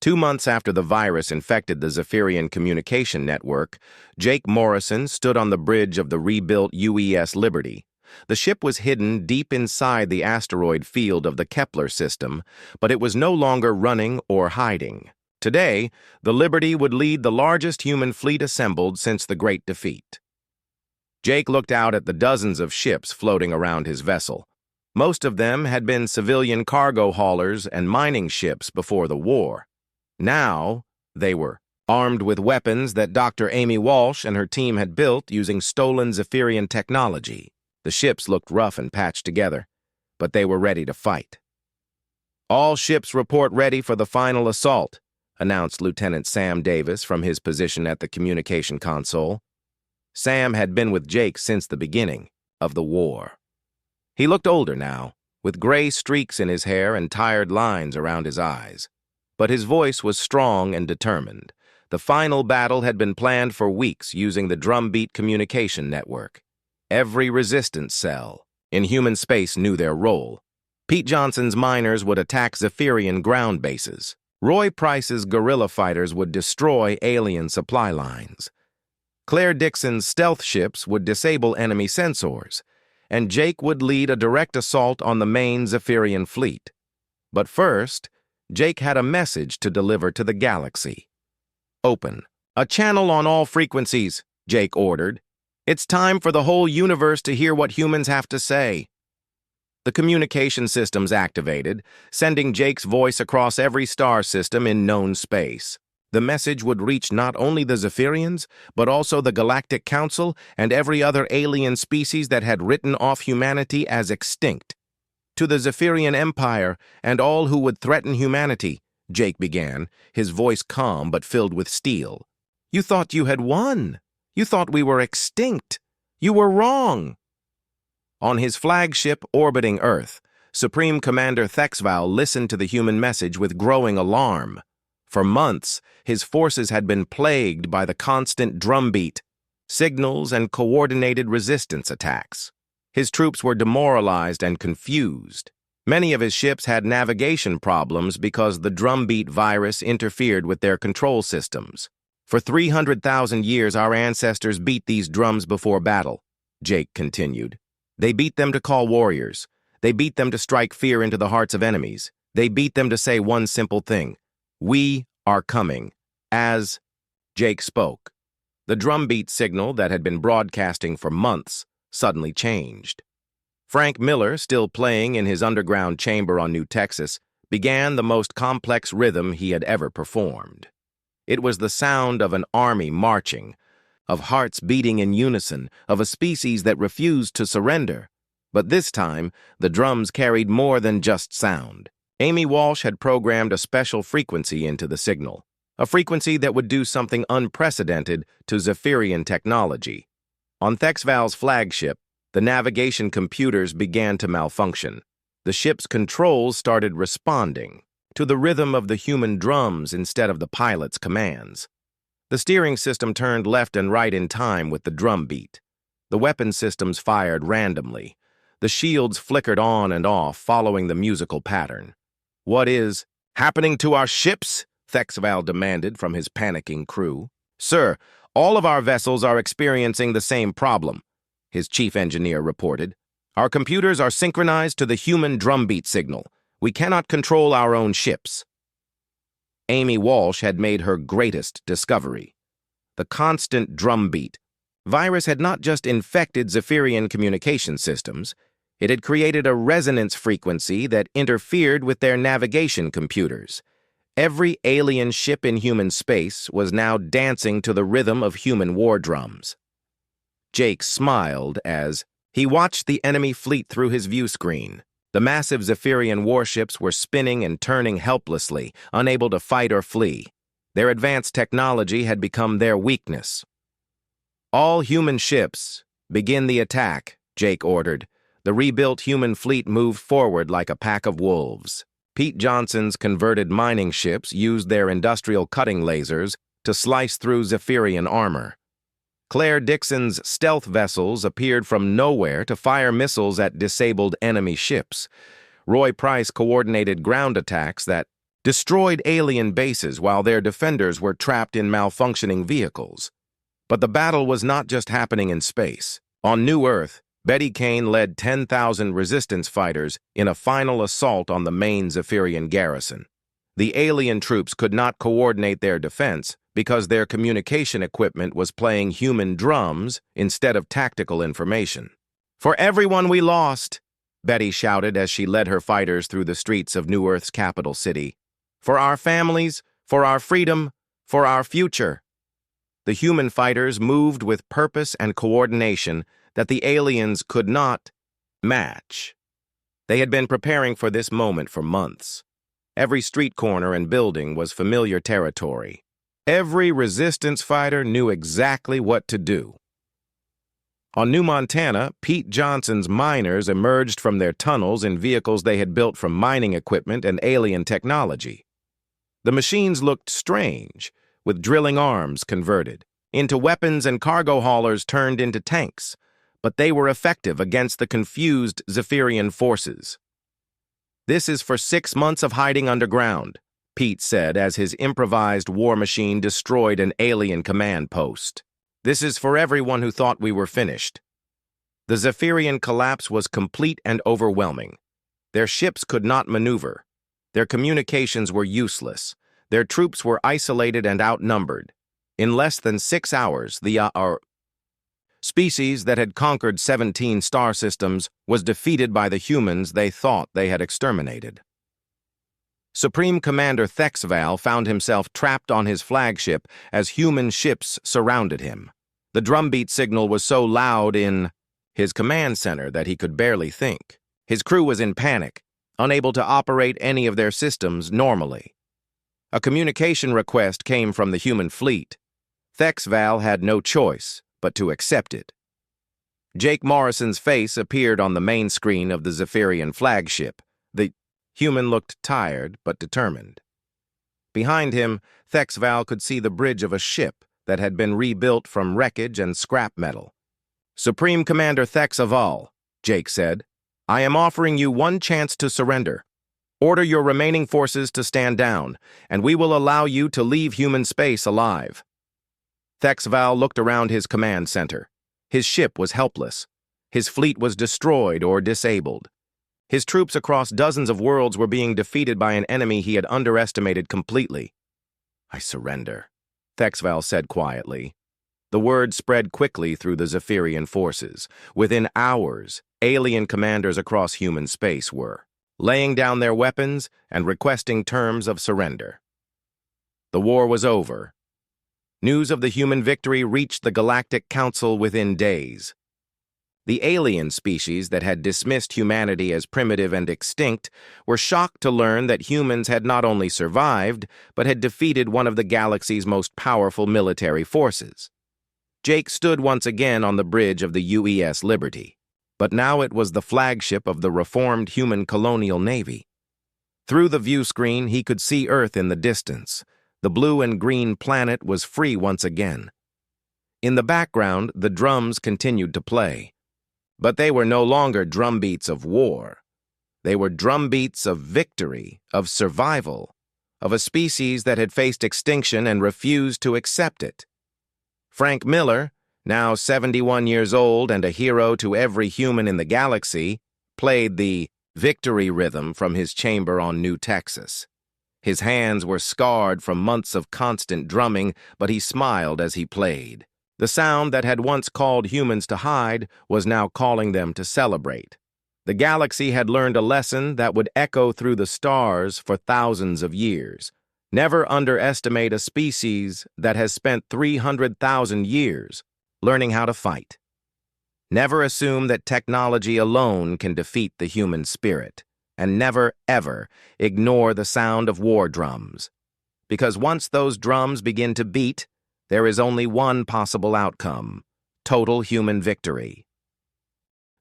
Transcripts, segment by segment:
2 months after the virus infected the Zephyrian communication network, Jake Morrison stood on the bridge of the rebuilt UES Liberty. The ship was hidden deep inside the asteroid field of the Kepler system, but it was no longer running or hiding. Today, the Liberty would lead the largest human fleet assembled since the Great Defeat. Jake looked out at the dozens of ships floating around his vessel. Most of them had been civilian cargo haulers and mining ships before the war. Now, they were armed with weapons that Dr. Amy Walsh and her team had built using stolen Zephyrian technology. The ships looked rough and patched together, but they were ready to fight. "All ships report ready for the final assault," announced Lieutenant Sam Davis from his position at the communication console. Sam had been with Jake since the beginning of the war. He looked older now, with gray streaks in his hair and tired lines around his eyes. But his voice was strong and determined. The final battle had been planned for weeks using the drumbeat communication network. Every resistance cell in human space knew their role. Pete Johnson's miners would attack Zephyrian ground bases. Roy Price's guerrilla fighters would destroy alien supply lines. Claire Dixon's stealth ships would disable enemy sensors, and Jake would lead a direct assault on the main Zephyrian fleet. But first, Jake had a message to deliver to the galaxy. "Open a channel on all frequencies," Jake ordered. "It's time for the whole universe to hear what humans have to say." The communication systems activated, sending Jake's voice across every star system in known space. The message would reach not only the Zephyrians, but also the Galactic Council and every other alien species that had written off humanity as extinct. "To the Zephyrian Empire and all who would threaten humanity," Jake began, his voice calm but filled with steel. "You thought you had won. You thought we were extinct. You were wrong." On his flagship orbiting Earth, Supreme Commander Thexval listened to the human message with growing alarm. For months, his forces had been plagued by the constant drumbeat, signals, and coordinated resistance attacks. His troops were demoralized and confused. Many of his ships had navigation problems because the drumbeat virus interfered with their control systems. "For 300,000 years, our ancestors beat these drums before battle," Jake continued. "They beat them to call warriors. They beat them to strike fear into the hearts of enemies. They beat them to say one simple thing: we are coming." As Jake spoke, the drumbeat signal that had been broadcasting for months suddenly changed. Frank Miller, still playing in his underground chamber on New Texas, began the most complex rhythm he had ever performed. It was the sound of an army marching, of hearts beating in unison, of a species that refused to surrender. But this time, the drums carried more than just sound. Amy Walsh had programmed a special frequency into the signal, a frequency that would do something unprecedented to Zephyrian technology. On Thexval's flagship, the navigation computers began to malfunction. The ship's controls started responding to the rhythm of the human drums instead of the pilot's commands. The steering system turned left and right in time with the drum beat. The weapon systems fired randomly. The shields flickered on and off, following the musical pattern. "What is happening to our ships?" Thexval demanded from his panicking crew. "Sir, all of our vessels are experiencing the same problem," his chief engineer reported. "Our computers are synchronized to the human drumbeat signal. We cannot control our own ships." Amy Walsh had made her greatest discovery: the constant drumbeat. Virus had not just infected Zephyrian communication systems, it had created a resonance frequency that interfered with their navigation computers. Every alien ship in human space was now dancing to the rhythm of human war drums. Jake smiled as he watched the enemy fleet through his view screen. The massive Zephyrian warships were spinning and turning helplessly, unable to fight or flee. Their advanced technology had become their weakness. "All human ships, begin the attack," Jake ordered. The rebuilt human fleet moved forward like a pack of wolves. Pete Johnson's converted mining ships used their industrial cutting lasers to slice through Zephyrian armor. Claire Dixon's stealth vessels appeared from nowhere to fire missiles at disabled enemy ships. Roy Price coordinated ground attacks that destroyed alien bases while their defenders were trapped in malfunctioning vehicles. But the battle was not just happening in space. On New Earth, Betty Kane led 10,000 resistance fighters in a final assault on the main Zephyrian garrison. The alien troops could not coordinate their defense because their communication equipment was playing human drums instead of tactical information. "For everyone we lost," Betty shouted as she led her fighters through the streets of New Earth's capital city. "For our families, for our freedom, for our future." The human fighters moved with purpose and coordination that the aliens could not match. They had been preparing for this moment for months. Every street corner and building was familiar territory. Every resistance fighter knew exactly what to do. On New Montana, Pete Johnson's miners emerged from their tunnels in vehicles they had built from mining equipment and alien technology. The machines looked strange, with drilling arms converted into weapons and cargo haulers turned into tanks, but they were effective against the confused Zephyrian forces. "This is for 6 months of hiding underground," Pete said as his improvised war machine destroyed an alien command post. "This is for everyone who thought we were finished." The Zephyrian collapse was complete and overwhelming. Their ships could not maneuver. Their communications were useless. Their troops were isolated and outnumbered. In less than 6 hours, the species that had conquered 17 star systems was defeated by the humans they thought they had exterminated. Supreme Commander Thexval found himself trapped on his flagship as human ships surrounded him. The drumbeat signal was so loud in his command center that he could barely think. His crew was in panic, unable to operate any of their systems normally. A communication request came from the human fleet. Thexval had no choice but to accept it. Jake Morrison's face appeared on the main screen of the Zephyrian flagship. The human looked tired but determined. Behind him, Thexval could see the bridge of a ship that had been rebuilt from wreckage and scrap metal. "Supreme Commander Thexval," Jake said, "I am offering you one chance to surrender. Order your remaining forces to stand down, and we will allow you to leave human space alive." Thexval looked around his command center. His ship was helpless. His fleet was destroyed or disabled. His troops across dozens of worlds were being defeated by an enemy he had underestimated completely. "I surrender," Thexval said quietly. The word spread quickly through the Zephyrian forces. Within hours, alien commanders across human space were laying down their weapons and requesting terms of surrender. The war was over. News of the human victory reached the Galactic Council within days. The alien species that had dismissed humanity as primitive and extinct were shocked to learn that humans had not only survived, but had defeated one of the galaxy's most powerful military forces. Jake stood once again on the bridge of the UES Liberty, but now it was the flagship of the reformed human colonial navy. Through the view screen, he could see Earth in the distance. The blue and green planet was free once again. In the background, the drums continued to play. But they were no longer drumbeats of war. They were drumbeats of victory, of survival, of a species that had faced extinction and refused to accept it. Frank Miller, now 71 years old and a hero to every human in the galaxy, played the victory rhythm from his chamber on New Texas. His hands were scarred from months of constant drumming, but he smiled as he played. The sound that had once called humans to hide was now calling them to celebrate. The galaxy had learned a lesson that would echo through the stars for thousands of years. Never underestimate a species that has spent 300,000 years learning how to fight. Never assume that technology alone can defeat the human spirit. And never, ever ignore the sound of war drums. Because once those drums begin to beat, there is only one possible outcome: total human victory.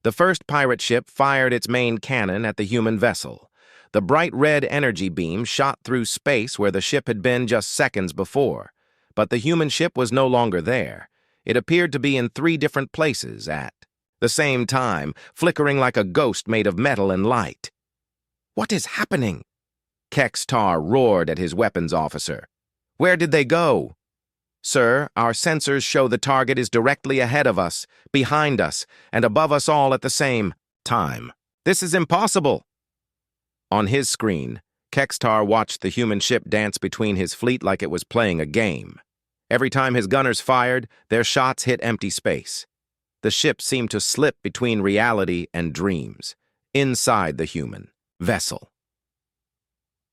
The first pirate ship fired its main cannon at the human vessel. The bright red energy beam shot through space where the ship had been just seconds before. But the human ship was no longer there. It appeared to be in 3 different places at the same time, flickering like a ghost made of metal and light. "What is happening?" Kekstar roared at his weapons officer. "Where did they go?" "Sir, our sensors show the target is directly ahead of us, behind us, and above us all at the same time. This is impossible." On his screen, Kekstar watched the human ship dance between his fleet like it was playing a game. Every time his gunners fired, their shots hit empty space. The ship seemed to slip between reality and dreams, inside the human vessel.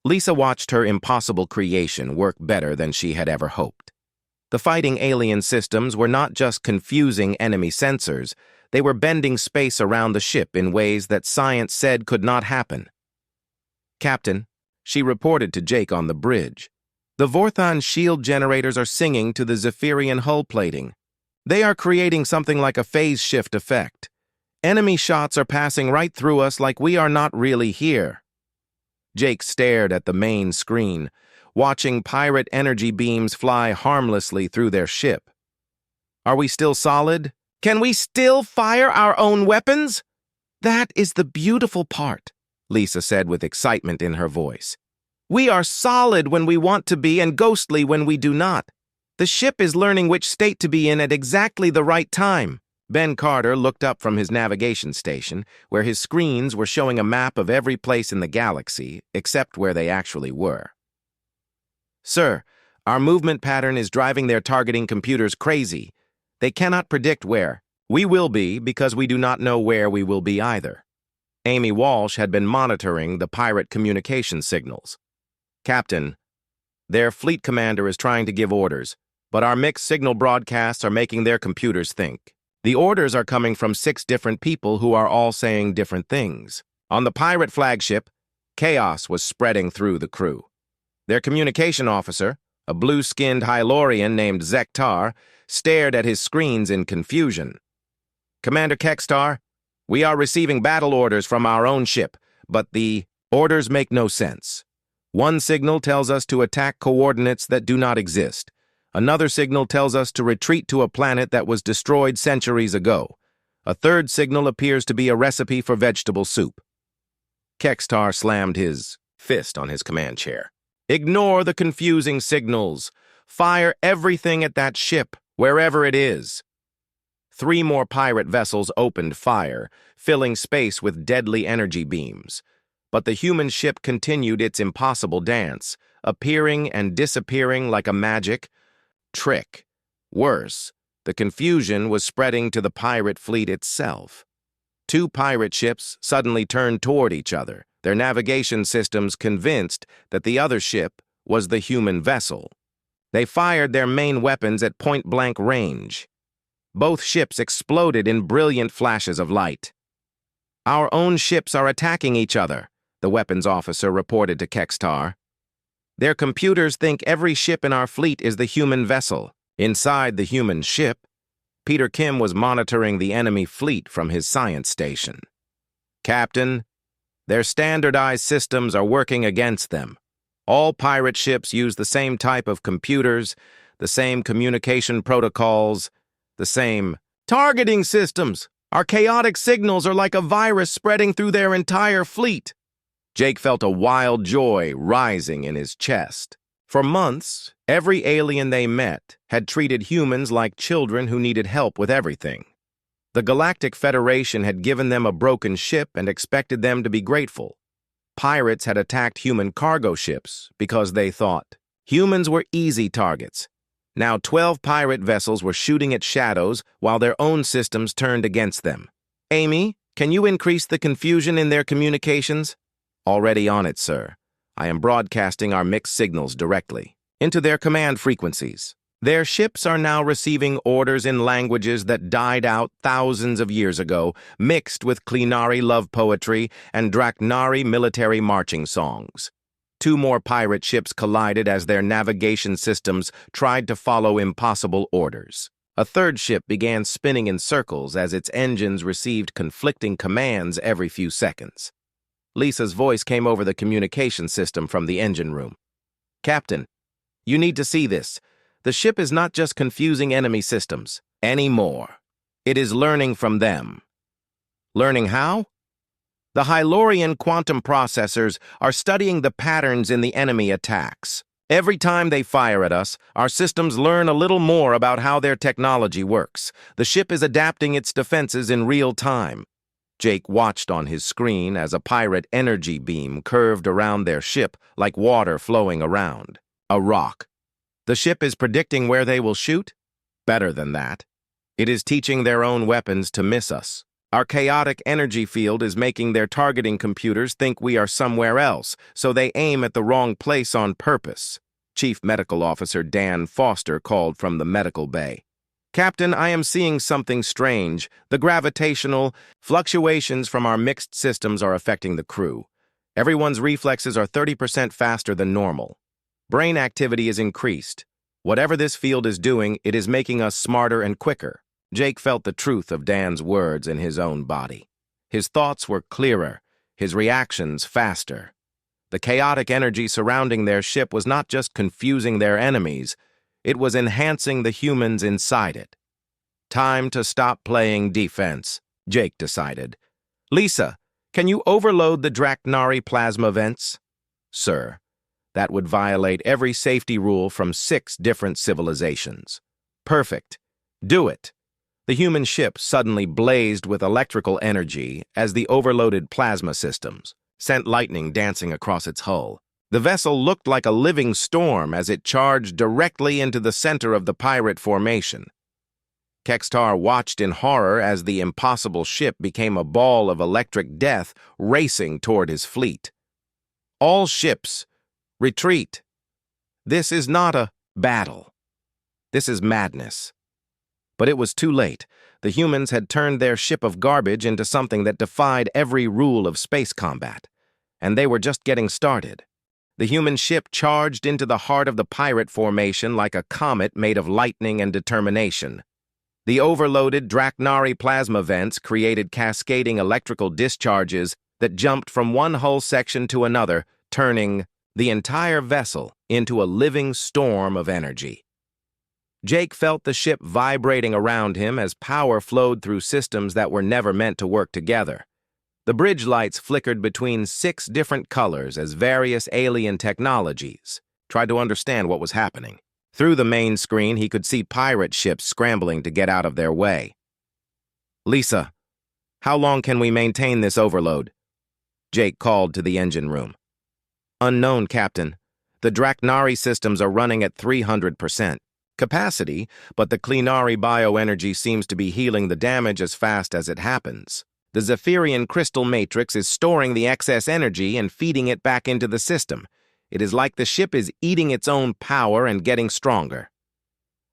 Lisa watched her impossible creation work better than she had ever hoped. The fighting alien systems were not just confusing enemy sensors, they were bending space around the ship in ways that science said could not happen. "Captain," she reported to Jake on the bridge, "the Vorthon shield generators are singing to the Zephyrian hull plating. They are creating something like a phase shift effect. Enemy shots are passing right through us like we are not really here." Jake stared at the main screen, watching pirate energy beams fly harmlessly through their ship. "Are we still solid? Can we still fire our own weapons?" "That is the beautiful part," Lisa said with excitement in her voice. "We are solid when we want to be and ghostly when we do not. The ship is learning which state to be in at exactly the right time." Ben Carter looked up from his navigation station, where his screens were showing a map of every place in the galaxy, except where they actually were. "Sir, our movement pattern is driving their targeting computers crazy. They cannot predict where. We will be, because we do not know where we will be either." Amy Walsh had been monitoring the pirate communication signals. "Captain, their fleet commander is trying to give orders, but our mixed signal broadcasts are making their computers think. The orders are coming from 6 different people who are all saying different things. On the pirate flagship, chaos was spreading through the crew. Their communication officer, a blue-skinned Hylorian named Zektar, stared at his screens in confusion. "Commander Kekstar, we are receiving battle orders from our own ship, but the orders make no sense. One signal tells us to attack coordinates that do not exist. Another signal tells us to retreat to a planet that was destroyed centuries ago. A third signal appears to be a recipe for vegetable soup." Kekstar slammed his fist on his command chair. "Ignore the confusing signals. Fire everything at that ship, wherever it is." 3 more pirate vessels opened fire, filling space with deadly energy beams. But the human ship continued its impossible dance, appearing and disappearing like a magic trick. Worse, the confusion was spreading to the pirate fleet itself. 2 pirate ships suddenly turned toward each other, their navigation systems convinced that the other ship was the human vessel. They fired their main weapons at point-blank range. Both ships exploded in brilliant flashes of light. "Our own ships are attacking each other," the weapons officer reported to Kekstar. "Their computers think every ship in our fleet is the human vessel." Inside the human ship, Peter Kim was monitoring the enemy fleet from his science station. "Captain, their standardized systems are working against them. All pirate ships use the same type of computers, the same communication protocols, the same targeting systems. Our chaotic signals are like a virus spreading through their entire fleet." Jake felt a wild joy rising in his chest. For months, every alien they met had treated humans like children who needed help with everything. The Galactic Federation had given them a broken ship and expected them to be grateful. Pirates had attacked human cargo ships because they thought humans were easy targets. Now 12 pirate vessels were shooting at shadows while their own systems turned against them. "Amy, can you increase the confusion in their communications?" "Already on it, sir. I am broadcasting our mixed signals directly into their command frequencies. Their ships are now receiving orders in languages that died out thousands of years ago, mixed with Klinari love poetry and Draknari military marching songs." 2 more pirate ships collided as their navigation systems tried to follow impossible orders. A third ship began spinning in circles as its engines received conflicting commands every few seconds. Lisa's voice came over the communication system from the engine room. "Captain, you need to see this. The ship is not just confusing enemy systems anymore. It is learning from them." "Learning how?" The Hylorian quantum processors are studying the patterns in the enemy attacks. Every time they fire at us, our systems learn a little more about how their technology works. The ship is adapting its defenses in real time. Jake watched on his screen as a pirate energy beam curved around their ship like water flowing around a rock. The ship is predicting where they will shoot? Better than that. It is teaching their own weapons to miss us. Our chaotic energy field is making their targeting computers think we are somewhere else, so they aim at the wrong place on purpose. Chief Medical Officer Dan Foster called from the medical bay. Captain, I am seeing something strange. The gravitational fluctuations from our mixed systems are affecting the crew. Everyone's reflexes are 30% faster than normal. Brain activity is increased. Whatever this field is doing, it is making us smarter and quicker. Jake felt the truth of Dan's words in his own body. His thoughts were clearer, his reactions faster. The chaotic energy surrounding their ship was not just confusing their enemies, it was enhancing the humans inside it. Time to stop playing defense, Jake decided. Lisa, can you overload the Draknari plasma vents? Sir, that would violate every safety rule from 6 different civilizations. Perfect. Do it. The human ship suddenly blazed with electrical energy as the overloaded plasma systems sent lightning dancing across its hull. The vessel looked like a living storm as it charged directly into the center of the pirate formation. Kextar watched in horror as the impossible ship became a ball of electric death racing toward his fleet. All ships, retreat. This is not a battle. This is madness. But it was too late. The humans had turned their ship of garbage into something that defied every rule of space combat. And they were just getting started. The human ship charged into the heart of the pirate formation like a comet made of lightning and determination. The overloaded Draknari plasma vents created cascading electrical discharges that jumped from one hull section to another, turning the entire vessel into a living storm of energy. Jake felt the ship vibrating around him as power flowed through systems that were never meant to work together. The bridge lights flickered between 6 different colors as various alien technologies tried to understand what was happening. Through the main screen, he could see pirate ships scrambling to get out of their way. Lisa, how long can we maintain this overload? Jake called to the engine room. Unknown, Captain. The Draknari systems are running at 300% capacity, but the Clinari bioenergy seems to be healing the damage as fast as it happens. The Zephyrian crystal matrix is storing the excess energy and feeding it back into the system. It is like the ship is eating its own power and getting stronger.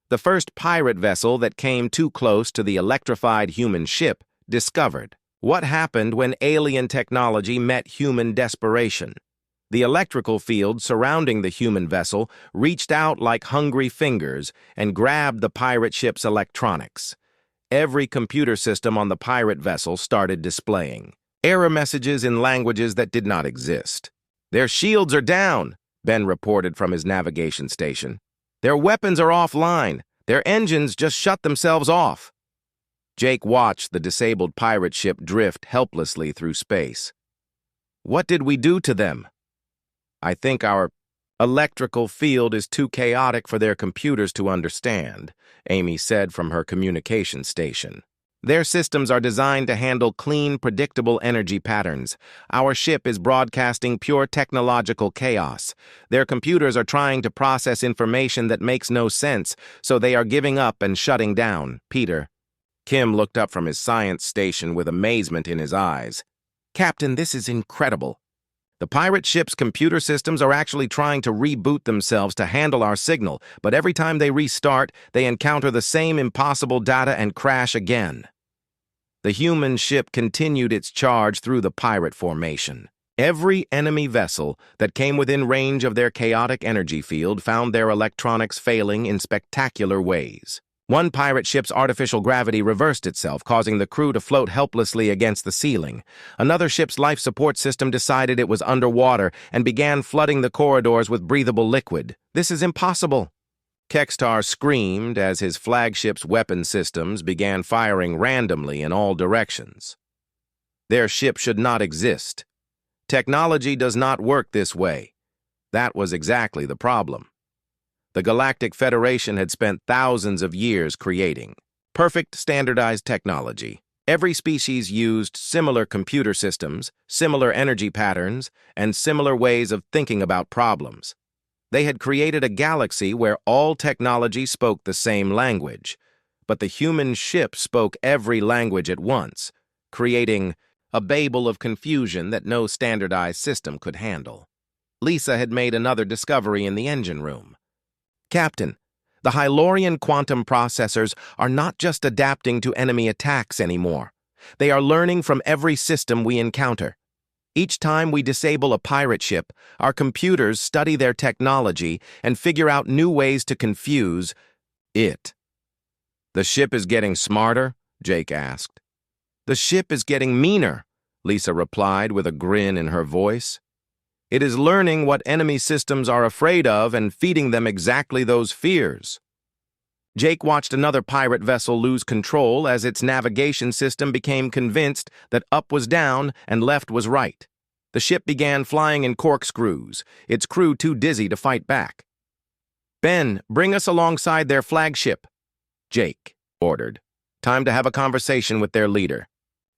The first pirate vessel that came too close to the electrified human ship discovered what happened when alien technology met human desperation. The electrical field surrounding the human vessel reached out like hungry fingers and grabbed the pirate ship's electronics. Every computer system on the pirate vessel started displaying error messages in languages that did not exist. Their shields are down, Ben reported from his navigation station. Their weapons are offline. Their engines just shut themselves off. Jake watched the disabled pirate ship drift helplessly through space. What did we do to them? I think our electrical field is too chaotic for their computers to understand, Amy said from her communication station. Their systems are designed to handle clean, predictable energy patterns. Our ship is broadcasting pure technological chaos. Their computers are trying to process information that makes no sense, so they are giving up and shutting down. Peter. Kim looked up from his science station with amazement in his eyes. Captain, this is incredible. The pirate ship's computer systems are actually trying to reboot themselves to handle our signal, but every time they restart, they encounter the same impossible data and crash again. The human ship continued its charge through the pirate formation. Every enemy vessel that came within range of their chaotic energy field found their electronics failing in spectacular ways. One pirate ship's artificial gravity reversed itself, causing the crew to float helplessly against the ceiling. Another ship's life support system decided it was underwater and began flooding the corridors with breathable liquid. This is impossible. Kextar screamed as his flagship's weapon systems began firing randomly in all directions. Their ship should not exist. Technology does not work this way. That was exactly the problem. The Galactic Federation had spent thousands of years creating perfect standardized technology. Every species used similar computer systems, similar energy patterns, and similar ways of thinking about problems. They had created a galaxy where all technology spoke the same language, but the human ship spoke every language at once, creating a babel of confusion that no standardized system could handle. Lisa had made another discovery in the engine room. "Captain, the Hylorian quantum processors are not just adapting to enemy attacks anymore. They are learning from every system we encounter. Each time we disable a pirate ship, our computers study their technology and figure out new ways to confuse it." "The ship is getting smarter?" Jake asked. "The ship is getting meaner," Lisa replied with a grin in her voice. "It is learning what enemy systems are afraid of and feeding them exactly those fears." Jake watched another pirate vessel lose control as its navigation system became convinced that up was down and left was right. The ship began flying in corkscrews, its crew too dizzy to fight back. "Ben, bring us alongside their flagship," Jake ordered. Time to have a conversation with their leader.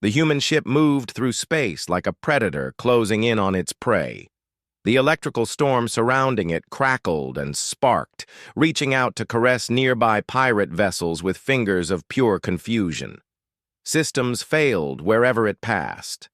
The human ship moved through space like a predator closing in on its prey. The electrical storm surrounding it crackled and sparked, reaching out to caress nearby pirate vessels with fingers of pure confusion. Systems failed wherever it passed.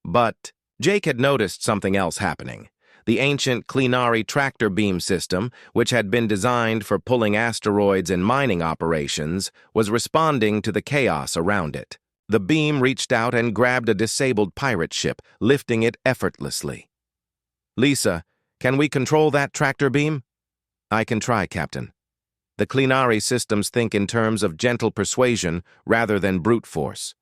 But Jake had noticed something else happening. The ancient Clinari tractor beam system, which had been designed for pulling asteroids in mining operations, was responding to the chaos around it. The beam reached out and grabbed a disabled pirate ship, lifting it effortlessly. "Lisa, can we control that tractor beam?" "I can try, Captain." The Clinari systems think in terms of gentle persuasion rather than brute force.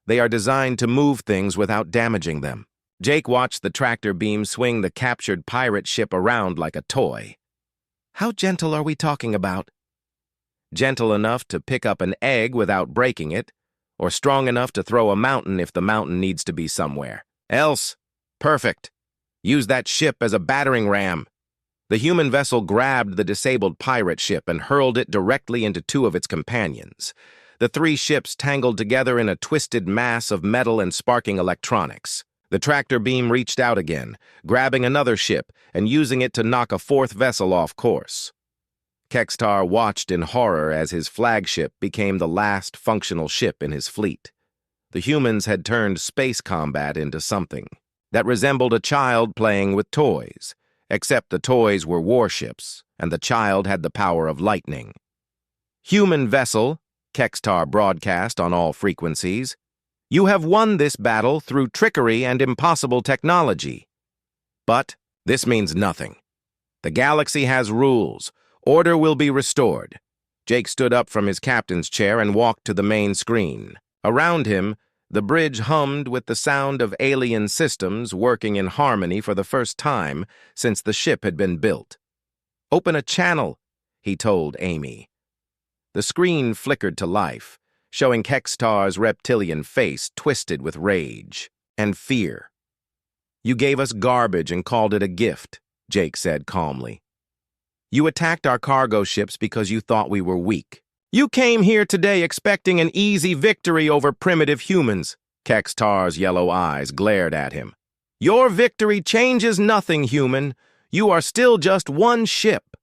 They are designed to move things without damaging them. Jake watched the tractor beam swing the captured pirate ship around like a toy. "How gentle are we talking about?" "Gentle enough to pick up an egg without breaking it, or strong enough to throw a mountain if the mountain needs to be somewhere. Else, perfect. Use that ship as a battering ram." The human vessel grabbed the disabled pirate ship and hurled it directly into two of its companions. The three ships tangled together in a twisted mass of metal and sparking electronics. The tractor beam reached out again, grabbing another ship and using it to knock a fourth vessel off course. Kextar watched in horror as his flagship became the last functional ship in his fleet. The humans had turned space combat into something that resembled a child playing with toys, except the toys were warships, and the child had the power of lightning. "Human vessel," Kextar broadcast on all frequencies, "you have won this battle through trickery and impossible technology. But this means nothing. The galaxy has rules. Order will be restored." Jake stood up from his captain's chair and walked to the main screen. Around him, the bridge hummed with the sound of alien systems working in harmony for the first time since the ship had been built. "Open a channel," he told Amy. The screen flickered to life, showing Kextar's reptilian face twisted with rage and fear. "You gave us garbage and called it a gift," Jake said calmly. "You attacked our cargo ships because you thought we were weak. You came here today expecting an easy victory over primitive humans." Kextar's yellow eyes glared at him. "Your victory changes nothing, human. You are still just one ship."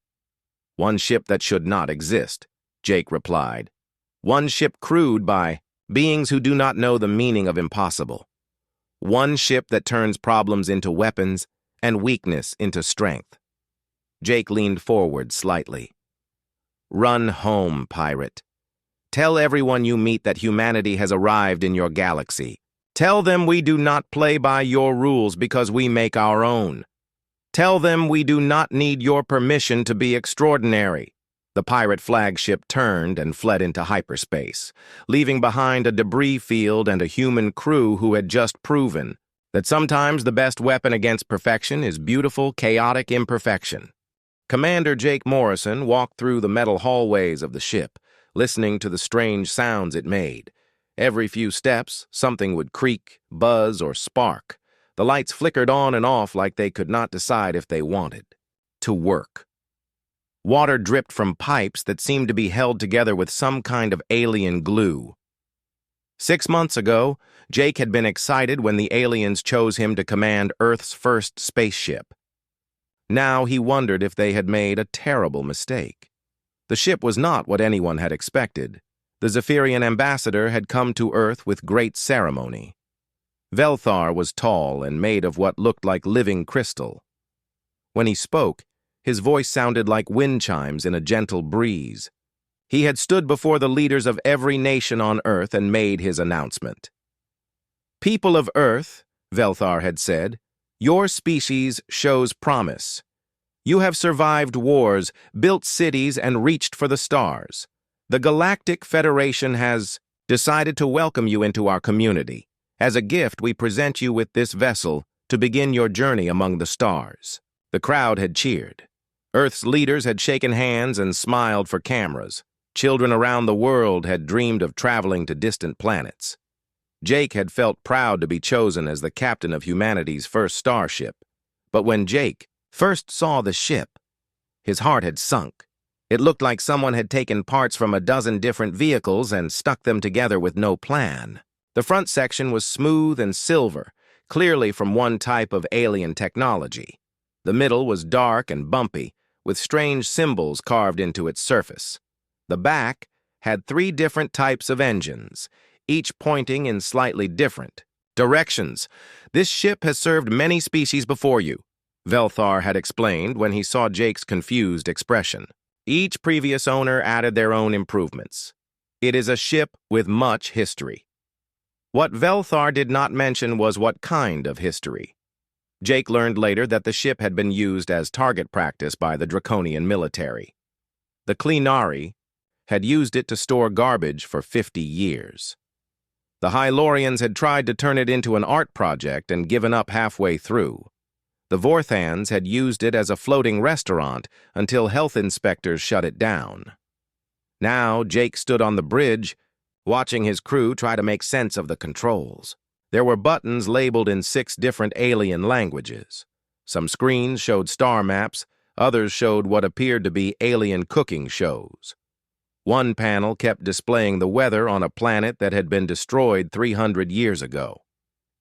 "One ship that should not exist," Jake replied. "One ship crewed by beings who do not know the meaning of impossible. One ship that turns problems into weapons and weakness into strength." Jake leaned forward slightly. "Run home, pirate. Tell everyone you meet that humanity has arrived in your galaxy. Tell them we do not play by your rules because we make our own. Tell them we do not need your permission to be extraordinary." The pirate flagship turned and fled into hyperspace, leaving behind a debris field and a human crew who had just proven that sometimes the best weapon against perfection is beautiful, chaotic imperfection. Commander Jake Morrison walked through the metal hallways of the ship, listening to the strange sounds it made. Every few steps, something would creak, buzz, or spark. The lights flickered on and off like they could not decide if they wanted to work. Water dripped from pipes that seemed to be held together with some kind of alien glue. 6 months ago, Jake had been excited when the aliens chose him to command Earth's first spaceship. Now he wondered if they had made a terrible mistake. The ship was not what anyone had expected. The Zephyrian ambassador had come to Earth with great ceremony. Velthar was tall and made of what looked like living crystal. When he spoke, his voice sounded like wind chimes in a gentle breeze. He had stood before the leaders of every nation on Earth and made his announcement. "People of Earth," Velthar had said, "your species shows promise. You have survived wars, built cities, and reached for the stars. The Galactic Federation has decided to welcome you into our community. As a gift, we present you with this vessel to begin your journey among the stars." The crowd had cheered. Earth's leaders had shaken hands and smiled for cameras. Children around the world had dreamed of traveling to distant planets. Jake had felt proud to be chosen as the captain of humanity's first starship. But when Jake first saw the ship, his heart had sunk. It looked like someone had taken parts from a dozen different vehicles and stuck them together with no plan. The front section was smooth and silver, clearly from one type of alien technology. The middle was dark and bumpy, with strange symbols carved into its surface. The back had 3 different types of engines, each pointing in slightly different directions. "This ship has served many species before you," Velthar had explained when he saw Jake's confused expression. Each previous owner added their own improvements. It is a ship with much history. What Velthar did not mention was what kind of history. Jake learned later that the ship had been used as target practice by the Draconian military. The Clinari had used it to store garbage for 50 years. The Hylorians had tried to turn it into an art project and given up halfway through. The Vorthans had used it as a floating restaurant until health inspectors shut it down. Now Jake stood on the bridge, watching his crew try to make sense of the controls. There were buttons labeled in 6 different alien languages. Some screens showed star maps, others showed what appeared to be alien cooking shows. One panel kept displaying the weather on a planet that had been destroyed 300 years ago.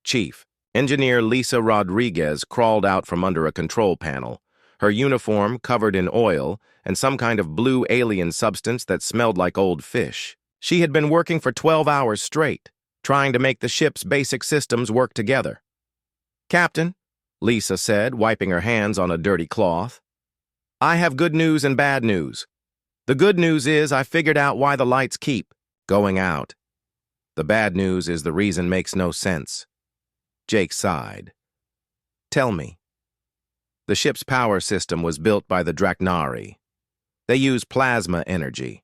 Chief Engineer Lisa Rodriguez crawled out from under a control panel, her uniform covered in oil and some kind of blue alien substance that smelled like old fish. She had been working for 12 hours straight, trying to make the ship's basic systems work together. "Captain," Lisa said, wiping her hands on a dirty cloth, "I have good news and bad news. The good news is I figured out why the lights keep going out. The bad news is the reason makes no sense." Jake sighed. "Tell me." The ship's power system was built by the Dracnari. They use plasma energy.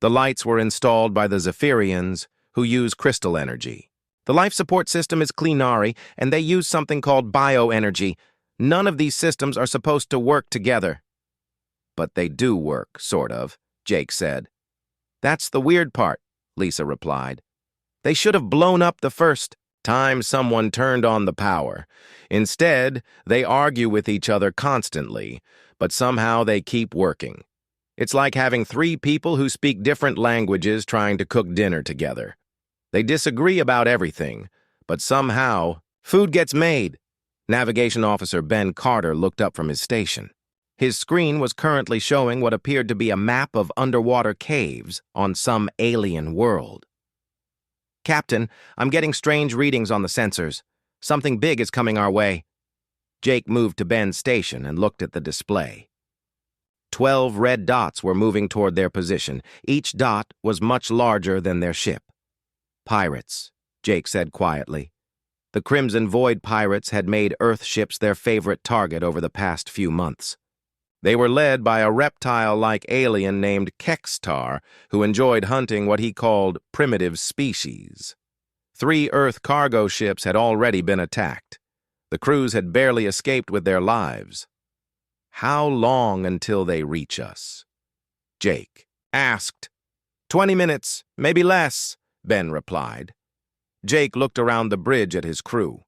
The lights were installed by the Zephyrians, who use crystal energy. The life support system is Clinari, and they use something called bioenergy. None of these systems are supposed to work together. "But they do work, sort of," Jake said. "That's the weird part," Lisa replied. "They should have blown up the first time someone turned on the power. Instead, they argue with each other constantly, but somehow they keep working. It's like having 3 people who speak different languages trying to cook dinner together. They disagree about everything, but somehow food gets made." Navigation Officer Ben Carter looked up from his station. His screen was currently showing what appeared to be a map of underwater caves on some alien world. "Captain, I'm getting strange readings on the sensors. Something big is coming our way." Jake moved to Ben's station and looked at the display. 12 red dots were moving toward their position. Each dot was much larger than their ship. "Pirates," Jake said quietly. The Crimson Void pirates had made Earth ships their favorite target over the past few months. They were led by a reptile-like alien named Kextar, who enjoyed hunting what he called primitive species. 3 Earth cargo ships had already been attacked. The crews had barely escaped with their lives. "How long until they reach us?" Jake asked. 20 minutes, maybe less," Ben replied. Jake looked around the bridge at his crew.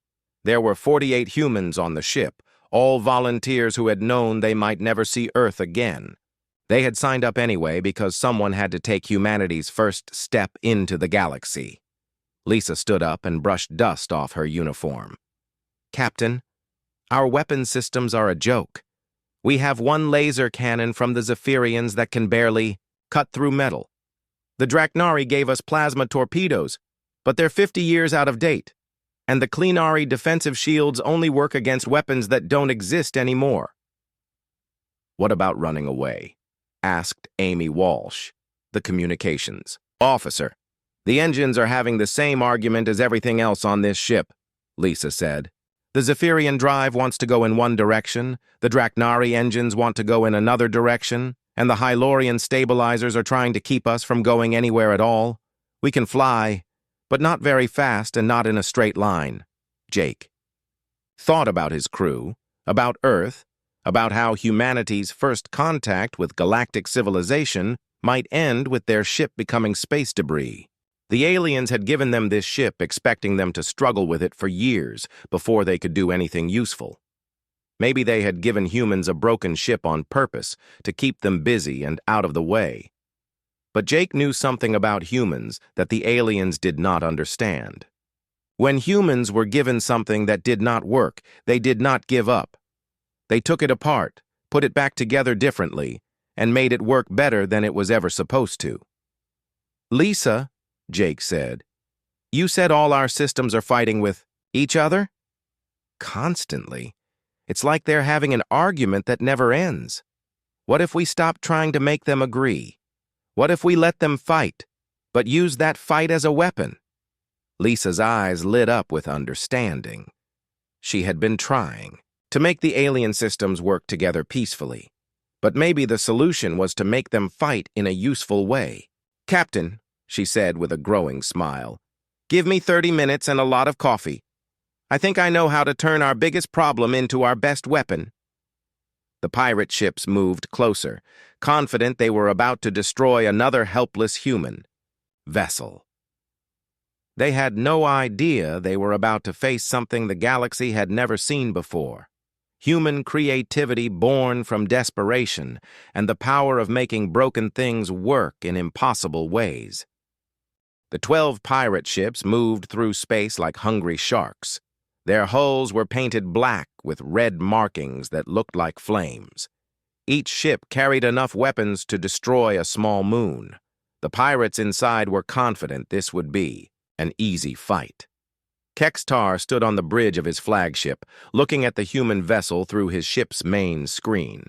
There were 48 humans on the ship, all volunteers who had known they might never see Earth again. They had signed up anyway because someone had to take humanity's first step into the galaxy. Lisa stood up and brushed dust off her uniform. Captain, our weapon systems are a joke. We have one laser cannon from the Zephyrians that can barely cut through metal. The Draknari gave us plasma torpedoes, but they're 50 years out of date. And the Cleanari defensive shields only work against weapons that don't exist anymore. What about running away? Asked Amy Walsh, the communications officer. The engines are having the same argument as everything else on this ship, Lisa said. The Zephyrian drive wants to go in one direction, the Draknari engines want to go in another direction, and the Hylorian stabilizers are trying to keep us from going anywhere at all. We can fly, but not very fast and not in a straight line. Jake thought about his crew, about Earth, about how humanity's first contact with galactic civilization might end with their ship becoming space debris. The aliens had given them this ship expecting them to struggle with it for years before they could do anything useful. Maybe they had given humans a broken ship on purpose to keep them busy and out of the way. But Jake knew something about humans that the aliens did not understand. When humans were given something that did not work, they did not give up. They took it apart, put it back together differently, and made it work better than it was ever supposed to. Lisa, Jake said, you said all our systems are fighting with each other? Constantly. It's like they're having an argument that never ends. What if we stop trying to make them agree? What if we let them fight, but use that fight as a weapon? Lisa's eyes lit up with understanding. She had been trying to make the alien systems work together peacefully, but maybe the solution was to make them fight in a useful way. Captain, she said with a growing smile, give me 30 minutes and a lot of coffee. I think I know how to turn our biggest problem into our best weapon. The pirate ships moved closer, confident they were about to destroy another helpless human vessel. They had no idea they were about to face something the galaxy had never seen before. Human creativity born from desperation and the power of making broken things work in impossible ways. The 12 pirate ships moved through space like hungry sharks. Their hulls were painted black with red markings that looked like flames. Each ship carried enough weapons to destroy a small moon. The pirates inside were confident this would be an easy fight. Kextar stood on the bridge of his flagship, looking at the human vessel through his ship's main screen.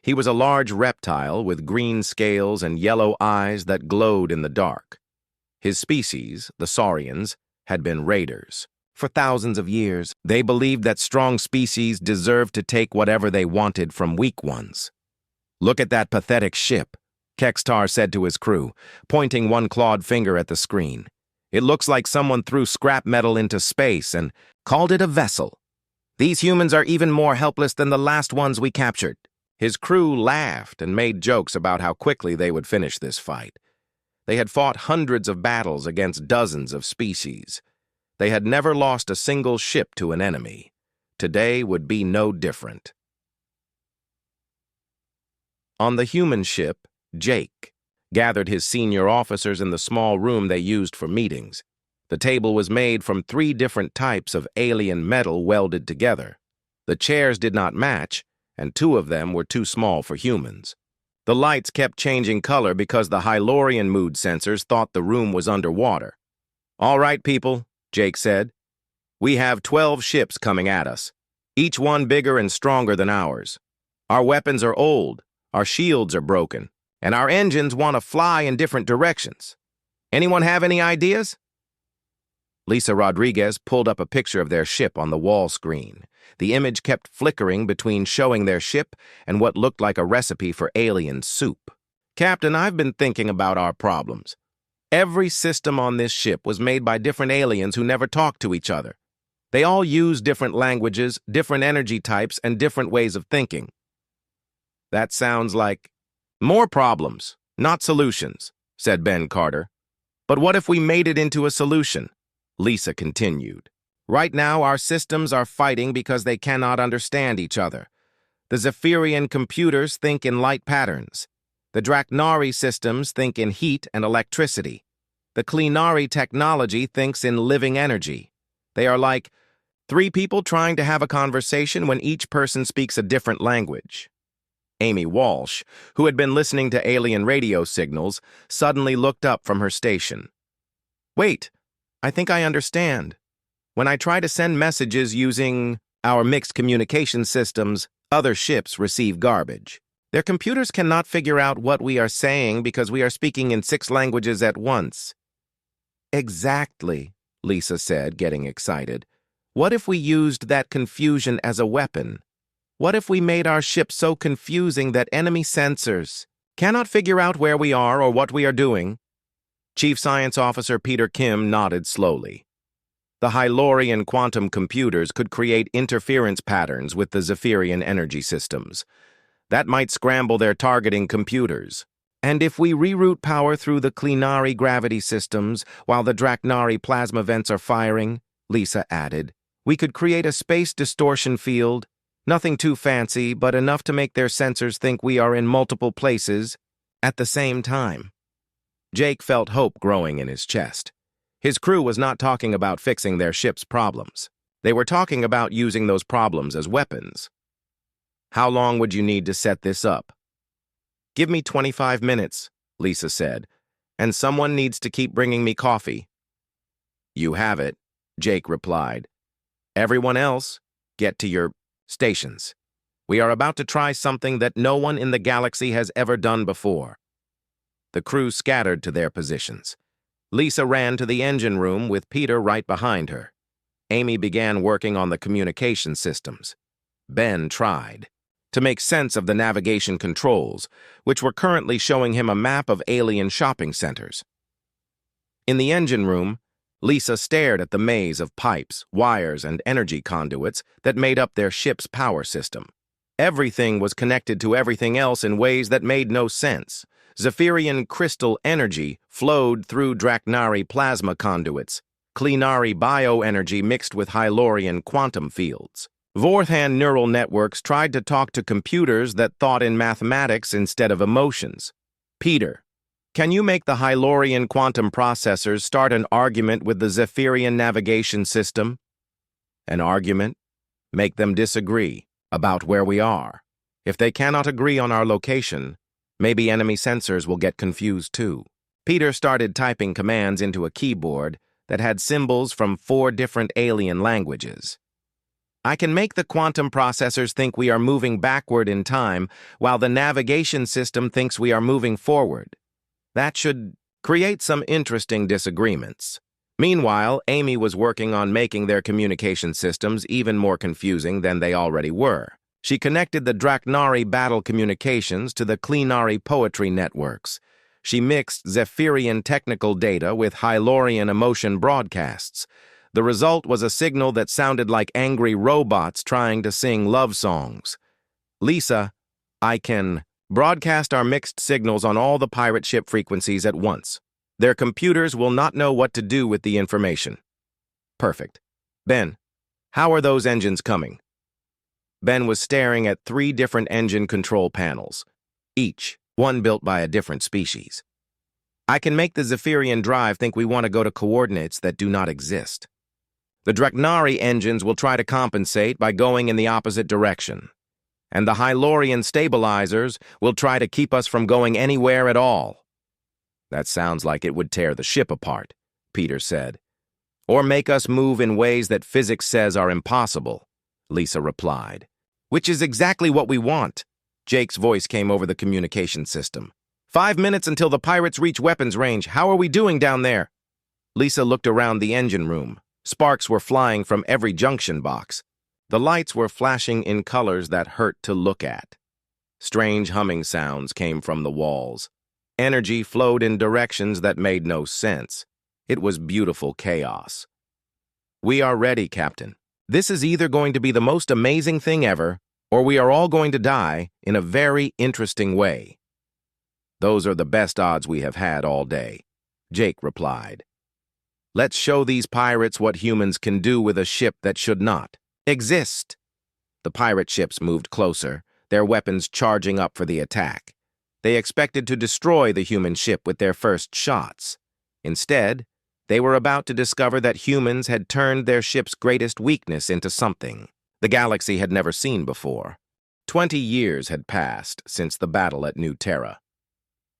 He was a large reptile with green scales and yellow eyes that glowed in the dark. His species, the Saurians, had been raiders. For thousands of years, they believed that strong species deserved to take whatever they wanted from weak ones. Look at that pathetic ship, Kextar said to his crew, pointing one clawed finger at the screen. It looks like someone threw scrap metal into space and called it a vessel. These humans are even more helpless than the last ones we captured. His crew laughed and made jokes about how quickly they would finish this fight. They had fought hundreds of battles against dozens of species. They had never lost a single ship to an enemy. Today would be no different. On the human ship, Jake gathered his senior officers in the small room they used for meetings. The table was made from 3 different types of alien metal welded together. The chairs did not match, and 2 of them were too small for humans. The lights kept changing color because the Hylorian mood sensors thought the room was underwater. All right, people, Jake said. We have 12 ships coming at us, each one bigger and stronger than ours. Our weapons are old, our shields are broken, and our engines want to fly in different directions. Anyone have any ideas? Lisa Rodriguez pulled up a picture of their ship on the wall screen. The image kept flickering between showing their ship and what looked like a recipe for alien soup. Captain, I've been thinking about our problems. Every system on this ship was made by different aliens who never talked to each other. They all use different languages, different energy types, and different ways of thinking. That sounds like more problems, not solutions, said Ben Carter. But what if we made it into a solution? Lisa continued. Right now, our systems are fighting because they cannot understand each other. The Zephyrian computers think in light patterns. The Draknari systems think in heat and electricity. The Klinari technology thinks in living energy. They are like three people trying to have a conversation when each person speaks a different language. Amy Walsh, who had been listening to alien radio signals, suddenly looked up from her station. Wait, I think I understand. When I try to send messages using our mixed communication systems, other ships receive garbage. Their computers cannot figure out what we are saying because we are speaking in 6 languages at once. Exactly, Lisa said, getting excited. What if we used that confusion as a weapon? What if we made our ship so confusing that enemy sensors cannot figure out where we are or what we are doing? Chief Science Officer Peter Kim nodded slowly. The Hylorian quantum computers could create interference patterns with the Zephyrian energy systems. That might scramble their targeting computers. And if we reroute power through the Klinari gravity systems while the Draknari plasma vents are firing, Lisa added, we could create a space distortion field, nothing too fancy, but enough to make their sensors think we are in multiple places at the same time. Jake felt hope growing in his chest. His crew was not talking about fixing their ship's problems. They were talking about using those problems as weapons. How long would you need to set this up? Give me 25 minutes, Lisa said, and someone needs to keep bringing me coffee. You have it, Jake replied. Everyone else, get to your stations. We are about to try something that no one in the galaxy has ever done before. The crew scattered to their positions. Lisa ran to the engine room with Peter right behind her. Amy began working on the communication systems. Ben tried to make sense of the navigation controls, which were currently showing him a map of alien shopping centers. In the engine room, Lisa stared at the maze of pipes, wires, and energy conduits that made up their ship's power system. Everything was connected to everything else in ways that made no sense. Zephyrian crystal energy flowed through Draknari plasma conduits, Klinari bioenergy mixed with Hylorian quantum fields. Vorthan neural networks tried to talk to computers that thought in mathematics instead of emotions. Peter, can you make the Hylorian quantum processors start an argument with the Zephyrian navigation system? An argument? Make them disagree about where we are. If they cannot agree on our location, maybe enemy sensors will get confused too. Peter started typing commands into a keyboard that had symbols from 4 different alien languages. I can make the quantum processors think we are moving backward in time, while the navigation system thinks we are moving forward. That should create some interesting disagreements. Meanwhile, Amy was working on making their communication systems even more confusing than they already were. She connected the Draknari battle communications to the Klinari poetry networks. She mixed Zephyrian technical data with Hylorian emotion broadcasts. The result was a signal that sounded like angry robots trying to sing love songs. Lisa, I can broadcast our mixed signals on all the pirate ship frequencies at once. Their computers will not know what to do with the information. Perfect. Ben, how are those engines coming? Ben was staring at 3 different engine control panels, each one built by a different species. I can make the Zephyrian drive think we want to go to coordinates that do not exist. The Draknari engines will try to compensate by going in the opposite direction. And the Hylorian stabilizers will try to keep us from going anywhere at all. That sounds like it would tear the ship apart, Peter said. Or make us move in ways that physics says are impossible, Lisa replied. Which is exactly what we want. Jake's voice came over the communication system. 5 minutes until the pirates reach weapons range. How are we doing down there? Lisa looked around the engine room. Sparks were flying from every junction box. The lights were flashing in colors that hurt to look at. Strange humming sounds came from the walls. Energy flowed in directions that made no sense. It was beautiful chaos. We are ready, Captain. This is either going to be the most amazing thing ever, or we are all going to die in a very interesting way. Those are the best odds we have had all day. Jake replied. "Let's show these pirates what humans can do with a ship that should not exist." The pirate ships moved closer, their weapons charging up for the attack. They expected to destroy the human ship with their first shots. Instead, they were about to discover that humans had turned their ship's greatest weakness into something the galaxy had never seen before. 20 years had passed since the battle at New Terra.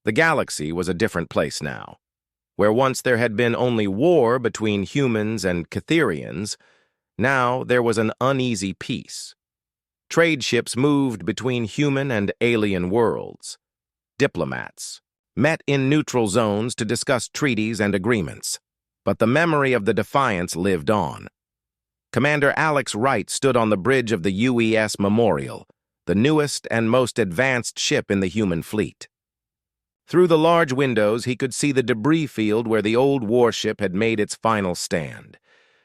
The galaxy was a different place now. Where once there had been only war between humans and Catherians, now there was an uneasy peace. Trade ships moved between human and alien worlds. Diplomats met in neutral zones to discuss treaties and agreements. But the memory of the defiance lived on. Commander Alex Wright stood on the bridge of the UES Memorial, the newest and most advanced ship in the human fleet. Through the large windows, he could see the debris field where the old warship had made its final stand.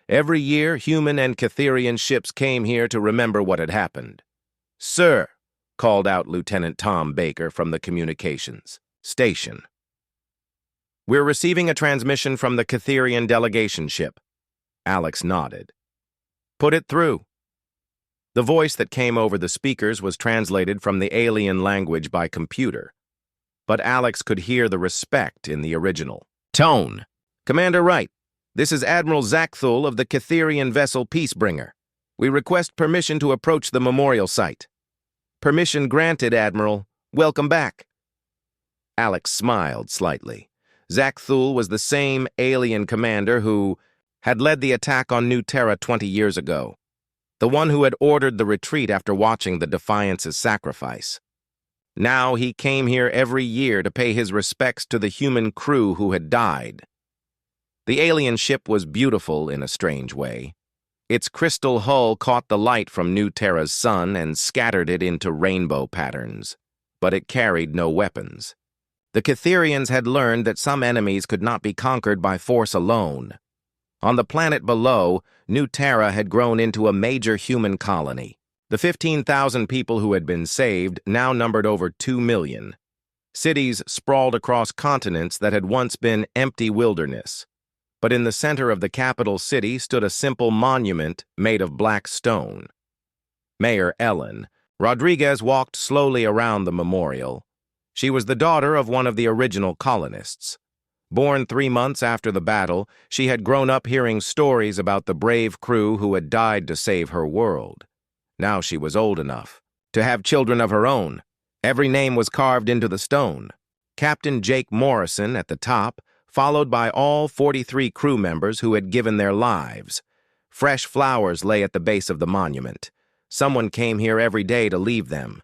Every year, human and Catherian ships came here to remember what had happened. "Sir," called out Lieutenant Tom Baker from the communications station. "We're receiving a transmission from the Catherian delegation ship." Alex nodded. "Put it through." The voice that came over the speakers was translated from the alien language by computer. But Alex could hear the respect in the original tone. "Commander Wright, this is Admiral Zakthul of the Catherian vessel Peacebringer. We request permission to approach the memorial site." "Permission granted, Admiral. Welcome back." Alex smiled slightly. Zakthul was the same alien commander who had led the attack on New Terra 20 years ago. The one who had ordered the retreat after watching the Defiance's sacrifice. Now he came here every year to pay his respects to the human crew who had died. The alien ship was beautiful in a strange way. Its crystal hull caught the light from New Terra's sun and scattered it into rainbow patterns. But it carried no weapons. The Catherians had learned that some enemies could not be conquered by force alone. On the planet below, New Terra had grown into a major human colony. The 15,000 people who had been saved now numbered over 2 million. Cities sprawled across continents that had once been empty wilderness. But in the center of the capital city stood a simple monument made of black stone. Mayor Ellen Rodriguez walked slowly around the memorial. She was the daughter of one of the original colonists. Born 3 months after the battle, she had grown up hearing stories about the brave crew who had died to save her world. Now she was old enough to have children of her own. Every name was carved into the stone. Captain Jake Morrison at the top, followed by all 43 crew members who had given their lives. Fresh flowers lay at the base of the monument. Someone came here every day to leave them.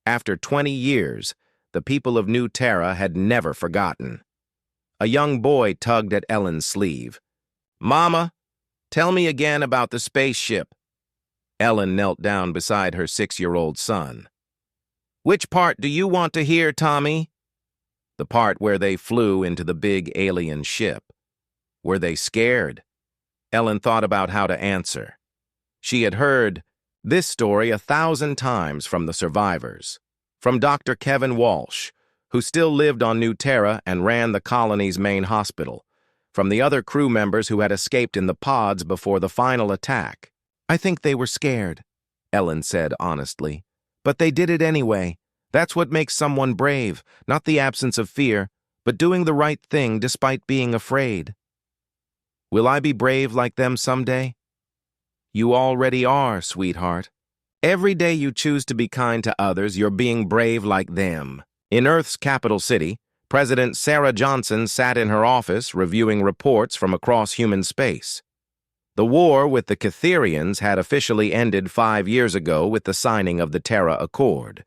After 20 years, the people of New Terra had never forgotten. A young boy tugged at Ellen's sleeve. "Mama, tell me again about the spaceship." Ellen knelt down beside her 6-year-old son. "Which part do you want to hear, Tommy?" "The part where they flew into the big alien ship." "Were they scared?" Ellen thought about how to answer. She had heard this story 1,000 times from the survivors. From Dr. Kevin Walsh, who still lived on New Terra and ran the colony's main hospital. From the other crew members who had escaped in the pods before the final attack. "I think they were scared," Ellen said honestly. "But they did it anyway. That's what makes someone brave, not the absence of fear, but doing the right thing despite being afraid." "Will I be brave like them someday?" "You already are, sweetheart. Every day you choose to be kind to others, you're being brave like them." In Earth's capital city, President Sarah Johnson sat in her office reviewing reports from across human space. The war with the Catherians had officially ended 5 years ago with the signing of the Terra Accord.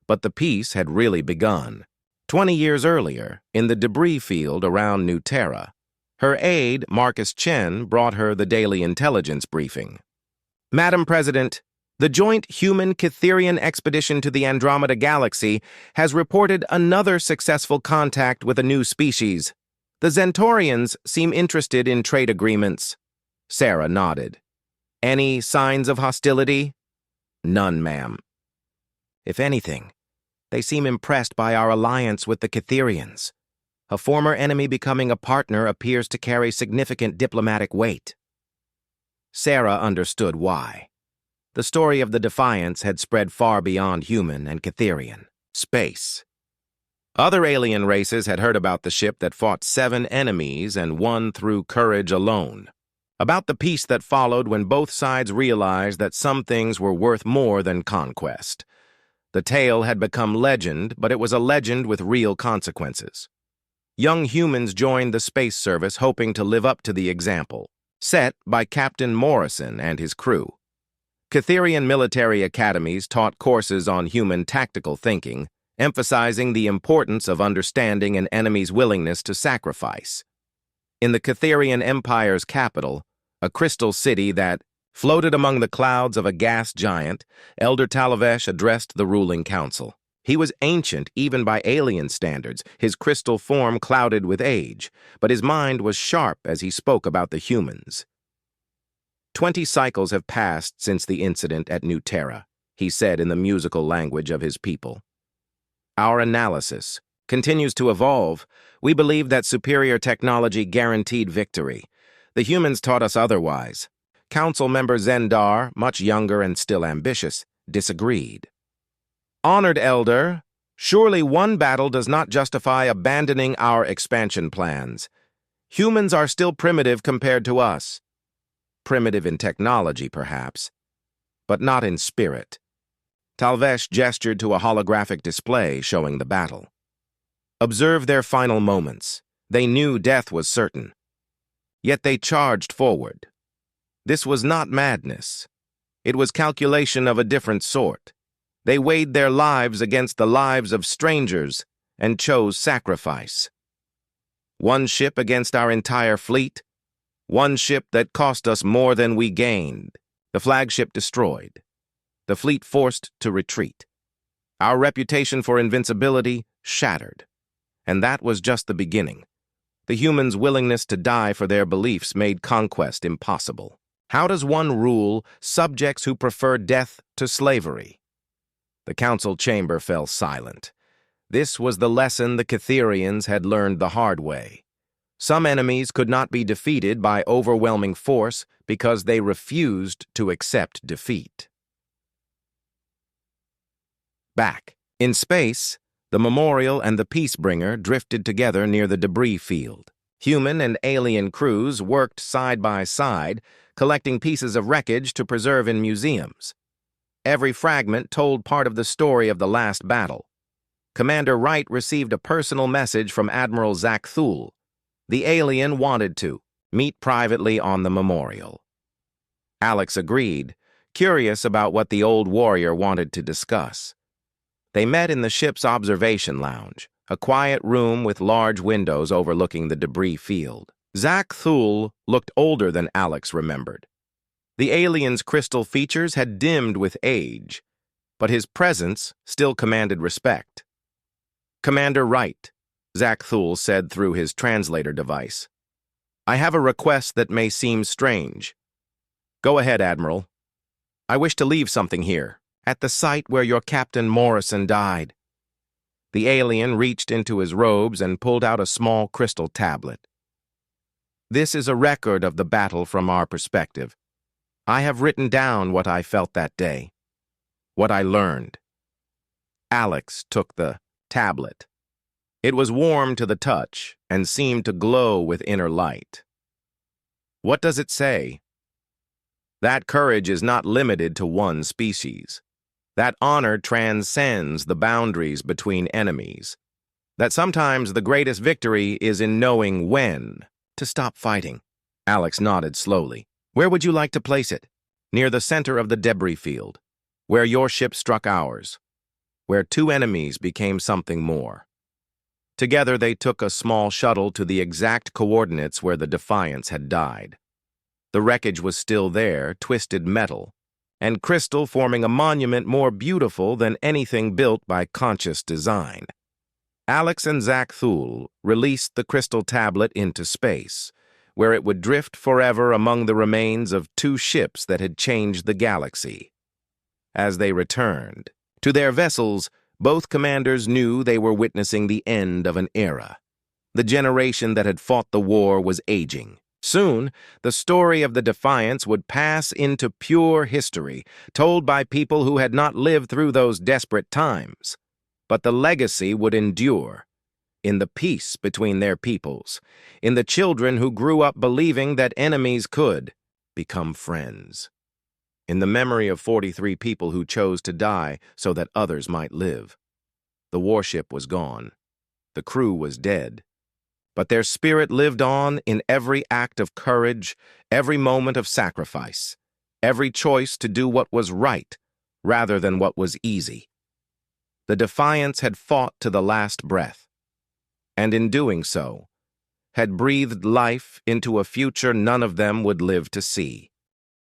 But the peace had really begun. 20 years earlier, in the debris field around New Terra, her aide, Marcus Chen, brought her the daily intelligence briefing. "Madam President, the joint human-Catherian expedition to the Andromeda Galaxy has reported another successful contact with a new species. The Zentorians seem interested in trade agreements." Sarah nodded. "Any signs of hostility?" "None, ma'am. If anything, they seem impressed by our alliance with the Catherians. A former enemy becoming a partner appears to carry significant diplomatic weight. Sarah understood why. The story of the Defiance had spread far beyond human and Catherian space. Other alien races had heard about the ship that fought 7 enemies and won through courage alone. About the peace that followed when both sides realized that some things were worth more than conquest. The tale had become legend, but it was a legend with real consequences. Young humans joined the space service hoping to live up to the example, set by Captain Morrison and his crew. Catherian military academies taught courses on human tactical thinking, emphasizing the importance of understanding an enemy's willingness to sacrifice. In the Catherian Empire's capital, a crystal city that floated among the clouds of a gas giant, Elder Talavesh addressed the ruling council. He was ancient even by alien standards, his crystal form clouded with age, but his mind was sharp as he spoke about the humans. 20 cycles have passed since the incident at New Terra, he said in the musical language of his people. Our analysis continues to evolve. We believe that superior technology guaranteed victory. The humans taught us otherwise. Council member Zendar, much younger and still ambitious, disagreed. Honored Elder, surely one battle does not justify abandoning our expansion plans. Humans are still primitive compared to us. Primitive in technology, perhaps, but not in spirit. Talvesh gestured to a holographic display showing the battle. Observe their final moments. They knew death was certain. Yet they charged forward. This was not madness. It was calculation of a different sort. They weighed their lives against the lives of strangers and chose sacrifice. One ship against our entire fleet. One ship that cost us more than we gained. The flagship destroyed. The fleet forced to retreat. Our reputation for invincibility shattered. And that was just the beginning. The humans' willingness to die for their beliefs made conquest impossible. How does one rule subjects who prefer death to slavery? The council chamber fell silent. This was the lesson the Catherians had learned the hard way. Some enemies could not be defeated by overwhelming force because they refused to accept defeat. Back in space, the Memorial and the Peacebringer drifted together near the debris field. Human and alien crews worked side by side, collecting pieces of wreckage to preserve in museums. Every fragment told part of the story of the last battle. Commander Wright received a personal message from Admiral Zach Thule. The alien wanted to meet privately on the Memorial. Alex agreed, curious about what the old warrior wanted to discuss. They met in the ship's observation lounge, a quiet room with large windows overlooking the debris field. Zach Thule looked older than Alex remembered. The alien's crystal features had dimmed with age, but his presence still commanded respect. Commander Wright, Zach Thule said through his translator device. I have a request that may seem strange. Go ahead, Admiral. I wish to leave something here, at the site where your Captain Morrison died. The alien reached into his robes and pulled out a small crystal tablet. This is a record of the battle from our perspective. I have written down what I felt that day, what I learned. Alex took the tablet. It was warm to the touch and seemed to glow with inner light. What does it say? That courage is not limited to one species. That honor transcends the boundaries between enemies. That sometimes the greatest victory is in knowing when to stop fighting. Alex nodded slowly. Where would you like to place it? Near the center of the debris field, where your ship struck ours, where 2 enemies became something more. Together they took a small shuttle to the exact coordinates where the Defiance had died. The wreckage was still there, twisted metal, and crystal forming a monument more beautiful than anything built by conscious design. Alex and Zach Thule released the crystal tablet into space, where it would drift forever among the remains of 2 ships that had changed the galaxy. As they returned to their vessels, both commanders knew they were witnessing the end of an era. The generation that had fought the war was aging. Soon, the story of the Defiance would pass into pure history, told by people who had not lived through those desperate times. But the legacy would endure, in the peace between their peoples, in the children who grew up believing that enemies could become friends, in the memory of 43 people who chose to die so that others might live. The warship was gone. The crew was dead. But their spirit lived on in every act of courage, every moment of sacrifice, every choice to do what was right rather than what was easy. The Defiance had fought to the last breath, and in doing so, had breathed life into a future none of them would live to see.